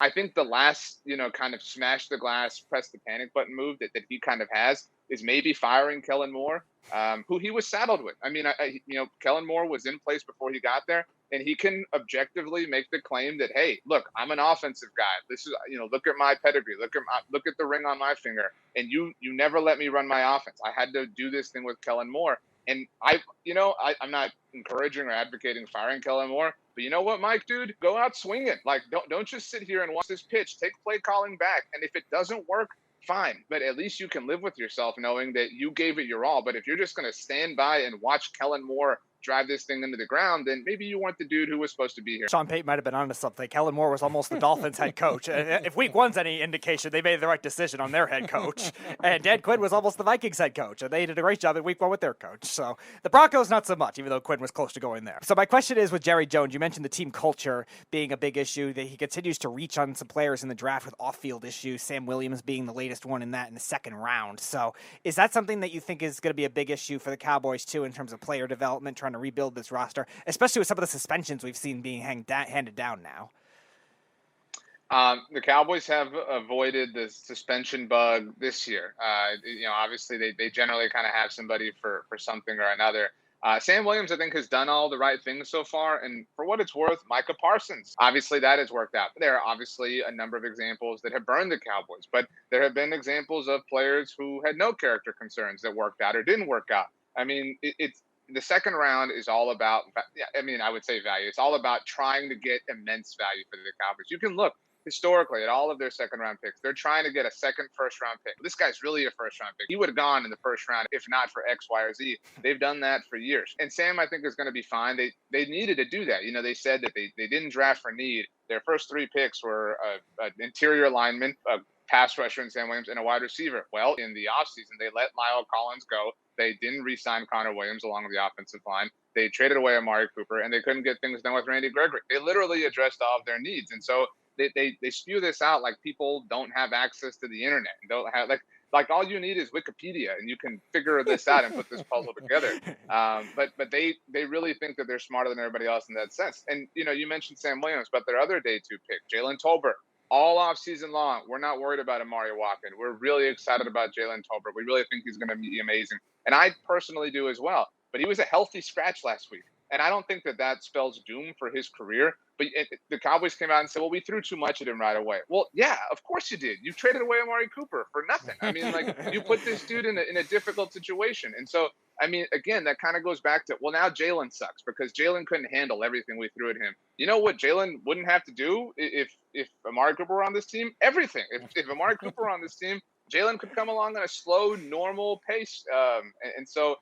I think the last, kind of smash the glass, press the panic button move that he kind of has is maybe firing Kellen Moore, who he was saddled with. I mean, Kellen Moore was in place before he got there, and he can objectively make the claim that, hey, look, I'm an offensive guy. This is, look at my pedigree, look at the ring on my finger, and you never let me run my offense. I had to do this thing with Kellen Moore, and I'm not encouraging or advocating firing Kellen Moore. But you know what, Mike, dude, go out swinging. Like, don't just sit here and watch this pitch. Take play calling back, and if it doesn't work, fine. But at least you can live with yourself knowing that you gave it your all. But if you're just going to stand by and watch Kellen Moore drive this thing into the ground, then maybe you weren't the dude who was supposed to be here. Sean Payton might have been onto something. Kellen Moore was almost the Dolphins head coach. If week one's any indication, they made the right decision on their head coach. And Dan Quinn was almost the Vikings head coach, and they did a great job in week one with their coach. So the Broncos, not so much, even though Quinn was close to going there. So my question is with Jerry Jones, you mentioned the team culture being a big issue, that he continues to reach on some players in the draft with off-field issues, Sam Williams being the latest one in that in the second round. So is that something that you think is going to be a big issue for the Cowboys, too, in terms of player development, trying to rebuild this roster, especially with some of the suspensions we've seen being handed down now? The Cowboys have avoided the suspension bug this year. Obviously they generally kind of have somebody for something or another. Sam Williams, I think, has done all the right things so far. And for what it's worth, Micah Parsons, obviously that has worked out. There are obviously a number of examples that have burned the Cowboys, but there have been examples of players who had no character concerns that worked out or didn't work out. I mean, it's the second round is all about, I would say value. It's all about trying to get immense value for the Cowboys. You can look historically at all of their second round picks. They're trying to get a second first round pick. This guy's really a first round pick. He would have gone in the first round if not for X, Y, or Z. They've done that for years. And Sam, I think, is going to be fine. They needed to do that. They said that they didn't draft for need. Their first three picks were an interior lineman, a pass rusher in Sam Williams, and a wide receiver. Well, in the offseason, they let Lyle Collins go. They didn't re-sign Connor Williams along the offensive line. They traded away Amari Cooper, and they couldn't get things done with Randy Gregory. They literally addressed all of their needs. And so they spew this out like people don't have access to the internet. And don't have like all you need is Wikipedia, and you can figure this out and put this puzzle together. But they really think that they're smarter than everybody else in that sense. And, you mentioned Sam Williams, but their other day two pick, Jalen Tolbert, all off season long, we're not worried about Amari Watkins. We're really excited about Jalen Tolbert. We really think he's going to be amazing. And I personally do as well. But he was a healthy scratch last week. And I don't think that spells doom for his career. But the Cowboys came out and said, well, we threw too much at him right away. Well, yeah, of course you did. You traded away Amari Cooper for nothing. I mean, you put this dude in a difficult situation. And so, again, that kind of goes back to, well, now Jalen sucks because Jalen couldn't handle everything we threw at him. You know what Jalen wouldn't have to do if Amari Cooper were on this team? Everything. If Amari Cooper were on this team, Jalen could come along at a slow, normal pace. And so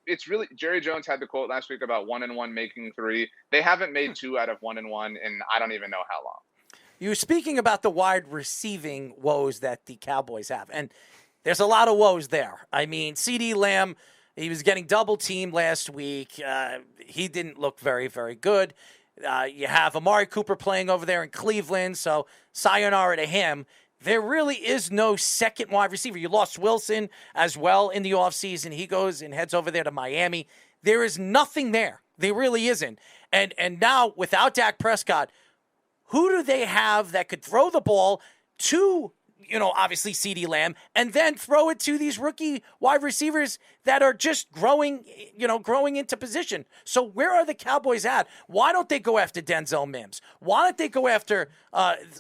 it's really, Jerry Jones had the quote last week about 1-1 making three. They haven't made 2 out of 1-1 in I don't even know how long. You were speaking about the wide receiving woes that the Cowboys have, and there's a lot of woes there. I mean, CeeDee Lamb, he was getting double teamed last week. He didn't look very, very good. You have Amari Cooper playing over there in Cleveland, so sayonara to him. There really is no second wide receiver. You lost Wilson as well in the offseason. He goes and heads over there to Miami. There is nothing there. There really isn't. And now, without Dak Prescott, who do they have that could throw the ball to, obviously CeeDee Lamb, and then throw it to these rookie wide receivers that are just growing into position? So where are the Cowboys at? Why don't they go after Denzel Mims? Why don't they go after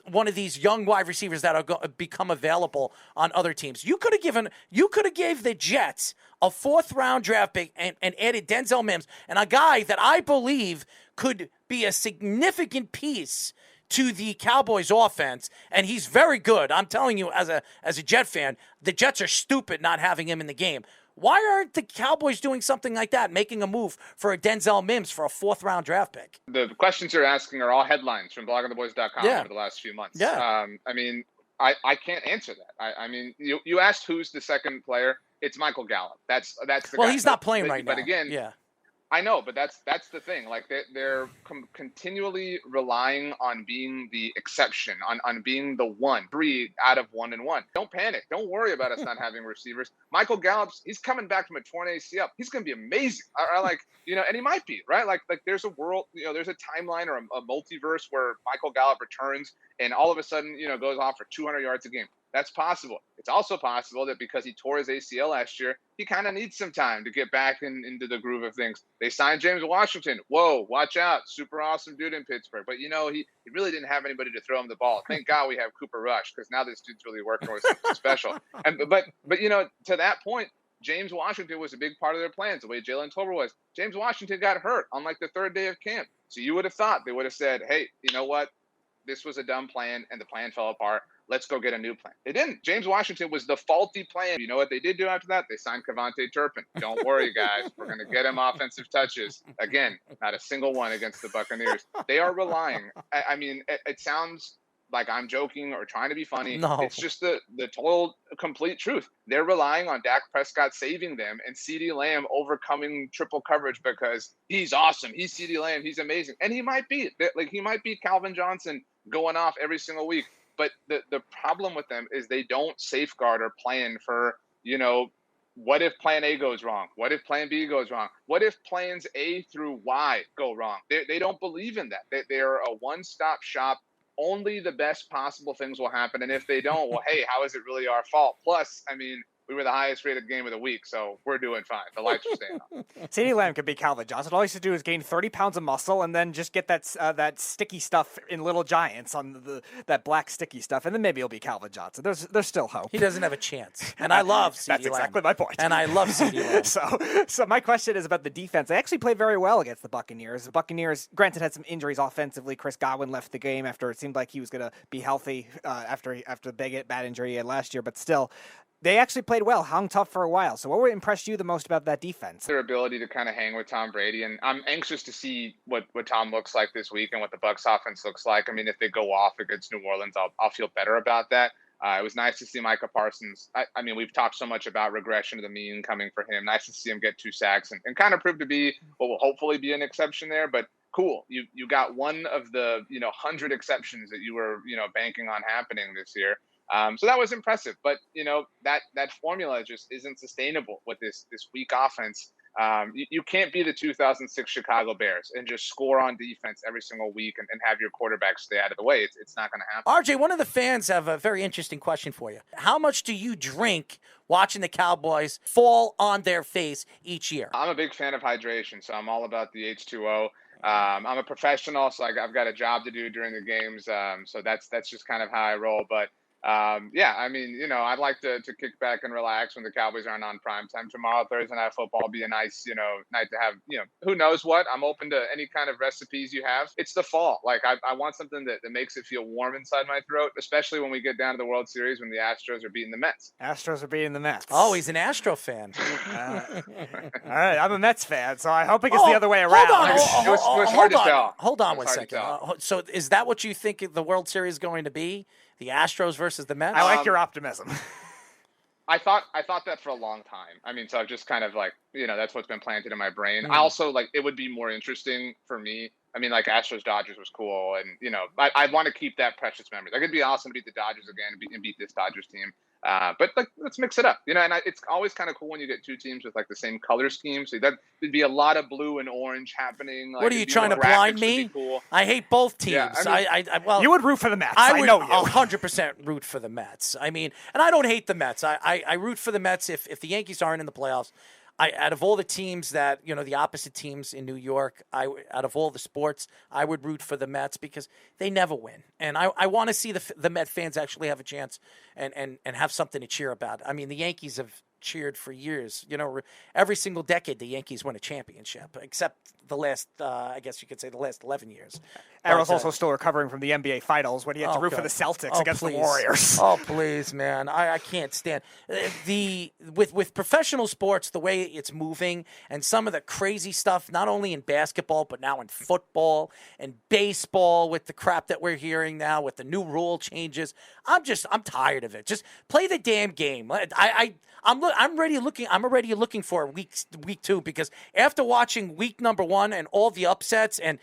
one of these young wide receivers that are become available on other teams? You could have gave the Jets a 4th round draft pick and added Denzel Mims, and a guy that I believe could be a significant piece to the Cowboys offense, and he's very good. I'm telling you, as a Jet fan, the Jets are stupid not having him in the game. Why aren't the Cowboys doing something like that, making a move for a Denzel Mims for a 4th round draft pick? The questions you're asking are all headlines from bloggingtheboys.com over the last few months. Yeah. I can't answer that. You asked who's the second player. It's Michael Gallup. That's the guy. He's not playing right now. But again, yeah. I know, but that's the thing. Like they're continually relying on being the exception, on being the 3 out of 1 and 1. Don't panic. Don't worry about us not having receivers. Michael Gallup's he's coming back from a torn ACL. He's going to be amazing. And he might be right. Like there's a world, there's a timeline or a multiverse where Michael Gallup returns and all of a sudden, goes off for 200 yards a game. That's possible. It's also possible that because he tore his ACL last year, he kind of needs some time to get back into the groove of things. They signed James Washington. Whoa, watch out. Super awesome dude in Pittsburgh. But, he really didn't have anybody to throw him the ball. Thank God we have Cooper Rush because now this dude's really working with something special. But to that point, James Washington was a big part of their plans, the way Jalen Tolbert was. James Washington got hurt on like the 3rd day of camp. So you would have thought they would have said, hey, you know what? This was a dumb plan and the plan fell apart. Let's go get a new plan. They didn't. James Washington was the faulty plan. You know what they did do after that? They signed Kevontae Turpin. Don't worry, guys. We're going to get him offensive touches. Again, not a single one against the Buccaneers. They are relying. I mean, it sounds like I'm joking or trying to be funny. No. It's just the total, complete truth. They're relying on Dak Prescott saving them and CeeDee Lamb overcoming triple coverage because he's awesome. He's CeeDee Lamb. He's amazing. And he might be. Like, he might be Calvin Johnson going off every single week. But the problem with them is they don't safeguard or plan for, what if plan A goes wrong? What if plan B goes wrong? What if plans A through Y go wrong? They don't believe in that. They're a one-stop shop. Only the best possible things will happen. And if they don't, well, hey, how is it really our fault? Plus, I mean, we were the highest rated game of the week, so we're doing fine. The lights are staying on. CeeDee Lamb could be Calvin Johnson. All he has to do is gain 30 pounds of muscle and then just get that sticky stuff in Little Giants on that black sticky stuff, and then maybe he'll be Calvin Johnson. There's still hope. He doesn't have a chance. And I love CeeDee Lamb. That's exactly my point. And I love CeeDee Lamb. So my question is about the defense. They actually played very well against the Buccaneers. The Buccaneers, granted, had some injuries offensively. Chris Godwin left the game after it seemed like he was going to be healthy after the bad injury he had last year, but still, they actually played well, hung tough for a while. So what impressed you the most about that defense? Their ability to kind of hang with Tom Brady. And I'm anxious to see what Tom looks like this week and what the Bucs offense looks like. I mean, if they go off against New Orleans, I'll feel better about that. It was nice to see Micah Parsons. I mean, we've talked so much about regression to the mean coming for him. Nice to see him get 2 sacks and kind of prove to be what will hopefully be an exception there. But cool, you got one of the 100 exceptions that you were banking on happening this year. So that was impressive, but that formula just isn't sustainable with this weak offense. You can't be the 2006 Chicago Bears and just score on defense every single week and have your quarterback stay out of the way. It's not going to happen. RJ, one of the fans have a very interesting question for you. How much do you drink watching the Cowboys fall on their face each year? I'm a big fan of hydration, so I'm all about the H2O. I'm a professional, so I've got a job to do during the games. So that's just kind of how I roll. But I mean, I'd like to kick back and relax when the Cowboys aren't on primetime tomorrow. Thursday Night Football will be a nice, night to have, who knows what. I'm open to any kind of recipes you have. It's the fall. Like, I want something that makes it feel warm inside my throat, especially when we get down to the World Series when the Astros are beating the Mets. Astros are beating the Mets. Oh, he's an Astro fan. All right, I'm a Mets fan, so I hope it gets the other way around. It was hard to tell. Hold on one second. So is that what you think the World Series is going to be? The Astros versus the Mets? I like your optimism. I thought that for a long time. I mean, so I've just kind of that's what's been planted in my brain. I also it would be more interesting for me. I mean, Astros Dodgers was cool, and I want to keep that precious memory. It'd be awesome to beat the Dodgers again and beat this Dodgers team. But let's mix it up, and it's always kind of cool when you get 2 teams with the same color scheme. So there'd be a lot of blue and orange happening. What are you trying to blind me? Cool. I hate both teams. Yeah, I mean, you would root for the Mets. I would know you. 100% root for the Mets. I mean, and I don't hate the Mets. I root for the Mets if the Yankees aren't in the playoffs. Out of all the teams that, the opposite teams in New York, out of all the sports, I would root for the Mets because they never win. And I want to see the Met fans actually have a chance and have something to cheer about. I mean, the Yankees have cheered for years. Every single decade, the Yankees win a championship, except the last, I guess you could say the last 11 years. Arrow's also still recovering from the NBA Finals when he had to root for the Celtics against the Warriors. Oh, please, man. I can't stand with professional sports, the way it's moving and some of the crazy stuff, not only in basketball, but now in football and baseball with the crap that we're hearing now with the new rule changes. I'm tired of it. Just play the damn game. I'm already looking for week 2 because after watching week number 1 and all the upsets and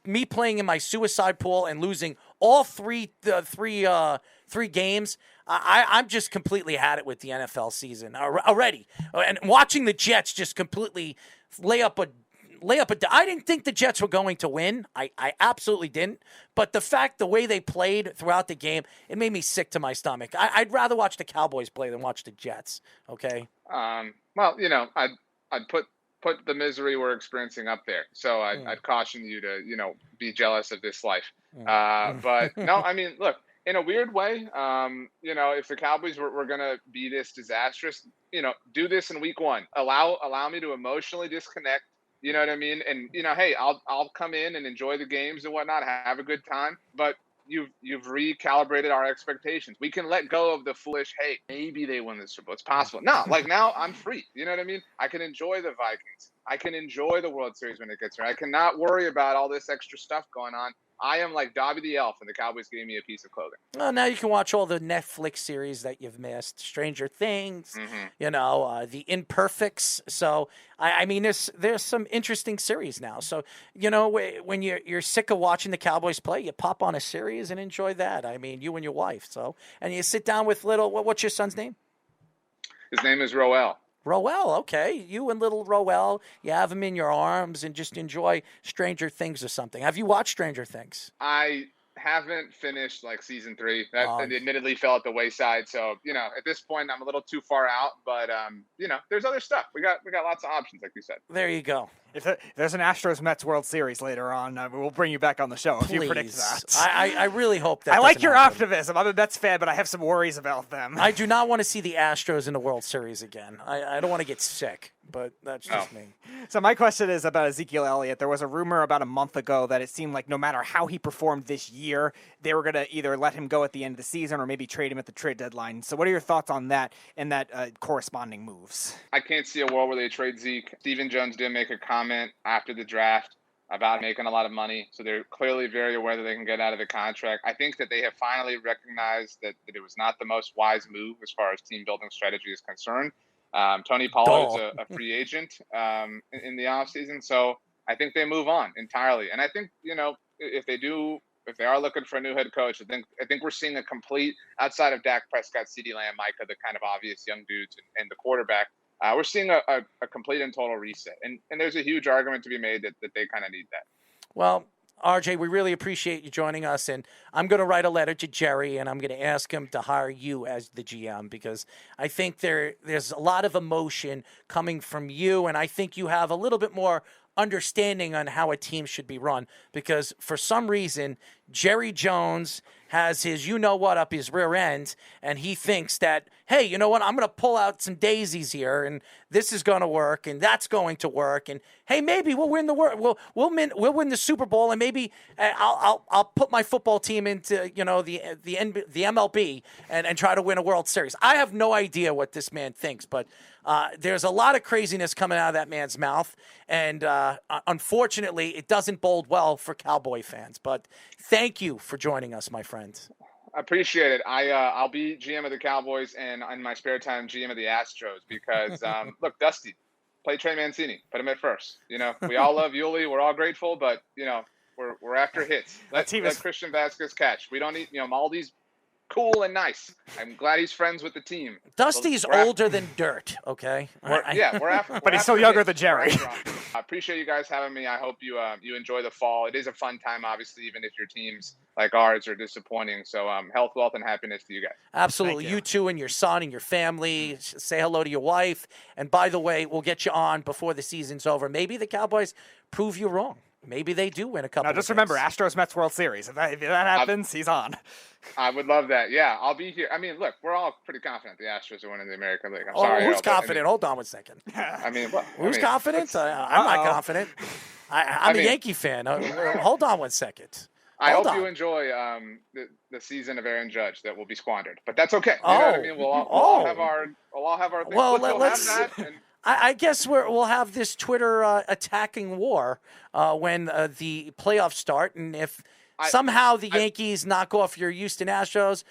me playing in my suicide pool and losing all three games, I'm just completely had it with the NFL season already. And watching the Jets just completely lay up a. I didn't think the Jets were going to win. I absolutely didn't. But the way they played throughout the game, it made me sick to my stomach. I'd rather watch the Cowboys play than watch the Jets. Okay. Well, I'd put the misery we're experiencing up there. So I'd caution you to, be jealous of this life. But no, I mean, look, in a weird way, if the Cowboys were going to be this disastrous, do this in week 1. Allow me to emotionally disconnect. You know what I mean? And, hey, I'll come in and enjoy the games and whatnot, have a good time. But you've recalibrated our expectations. We can let go of the foolish, hey, maybe they win the Super Bowl. It's possible. No, now I'm free. You know what I mean? I can enjoy the Vikings. I can enjoy the World Series when it gets here. I cannot worry about all this extra stuff going on. I am like Dobby the Elf, and the Cowboys gave me a piece of clothing. Well, now you can watch all the Netflix series that you've missed, Stranger Things, The Imperfects. So, I mean, there's some interesting series now. So, when you're sick of watching the Cowboys play, you pop on a series and enjoy that. I mean, you and your wife. So, and you sit down with what's your son's name? His name is Roel. Roel, okay. You and little Roel, you have him in your arms and just enjoy Stranger Things or something. Have you watched Stranger Things? I haven't finished season 3. That admittedly fell at the wayside. So, at this point I'm a little too far out, but there's other stuff. We got lots of options, like you said. There you go. If there's an Astros Mets World Series later on, we'll bring you back on the show if you predict that. I really hope that. I like your optimism. I'm a Mets fan, but I have some worries about them. I do not want to see the Astros in the World Series again. I don't want to get sick, but that's just me. So my question is about Ezekiel Elliott. There was a rumor about a month ago that it seemed like no matter how he performed this year, they were going to either let him go at the end of the season or maybe trade him at the trade deadline. So what are your thoughts on that and that corresponding moves? I can't see a world where they trade Zeke. Stephen Jones did make a comment after the draft about making a lot of money. So they're clearly very aware that they can get out of the contract. I think that they have finally recognized that it was not the most wise move as far as team building strategy is concerned. Tony Pollard's a free agent in the offseason. So I think they move on entirely. And I think, if they are looking for a new head coach, I think we're seeing a complete, outside of Dak Prescott, CeeDee Lamb, Micah, the kind of obvious young dudes and the quarterback, we're seeing a complete and total reset. And there's a huge argument to be made that they kind of need that. Well, RJ, we really appreciate you joining us, and I'm going to write a letter to Jerry, and I'm going to ask him to hire you as the GM because I think there's a lot of emotion coming from you, and I think you have a little bit more understanding on how a team should be run because for some reason Jerry Jones has his up his rear end and he thinks that, hey, you know what, I'm going to pull out some daisies here and this is going to work and that's going to work and hey, maybe we'll win we'll win the Super Bowl and maybe I'll put my football team into the MLB and try to win a World Series. I have no idea what this man thinks, but there's a lot of craziness coming out of that man's mouth, and unfortunately, it doesn't bode well for Cowboy fans. But thank you for joining us, my friend. I appreciate it. I'll be GM of the Cowboys and in my spare time, GM of the Astros because, look, Dusty, play Trey Mancini. Put him at first. We all love Yuli. We're all grateful, but, we're after hits. Let Christian Vasquez catch. We don't need, Maldi's cool and nice. I'm glad he's friends with the team. Dusty's older than dirt, okay? We're after. But he's still younger than Jerry. I appreciate you guys having me. I hope you enjoy the fall. It is a fun time, obviously, even if your teams like ours are disappointing. So health, wealth, and happiness to you guys. Absolutely. You too and your son and your family. Say hello to your wife. And by the way, we'll get you on before the season's over. Maybe the Cowboys prove you wrong. Maybe they do win a couple. Now, just remember, Astros Mets World Series. If that happens, he's on. I would love that. Yeah, I'll be here. I mean, look, we're all pretty confident the Astros are winning the American League. I'm sorry. Who's confident? Hold on one second. Who's confident? I'm not confident. I'm a Yankee fan. Hold on one second. I Hold hope you on. enjoy the season of Aaron Judge that will be squandered, but that's okay. You know what I mean? We'll all have our things. Well, Look, you'll let's. have that. And I guess we'll have this Twitter attacking war when the playoffs start, and if somehow the Yankees knock off your Houston Astros,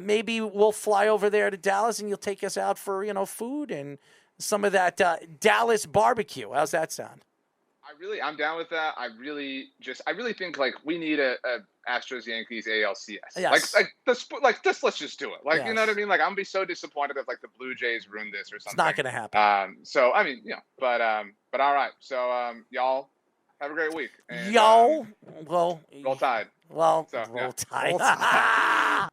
maybe we'll fly over there to Dallas, and you'll take us out for food and some of that Dallas barbecue. How's that sound? I'm down with that. I really think like we need a Astros Yankees ALCS. Yes. Let's just do it. Like, Yes. you know what I mean? Like, I'm gonna be so disappointed if like the Blue Jays ruin this or something. It's not going to happen. So I mean, but all right. So y'all have a great week. And, Well, roll Tide. Well, So, roll yeah. Tide.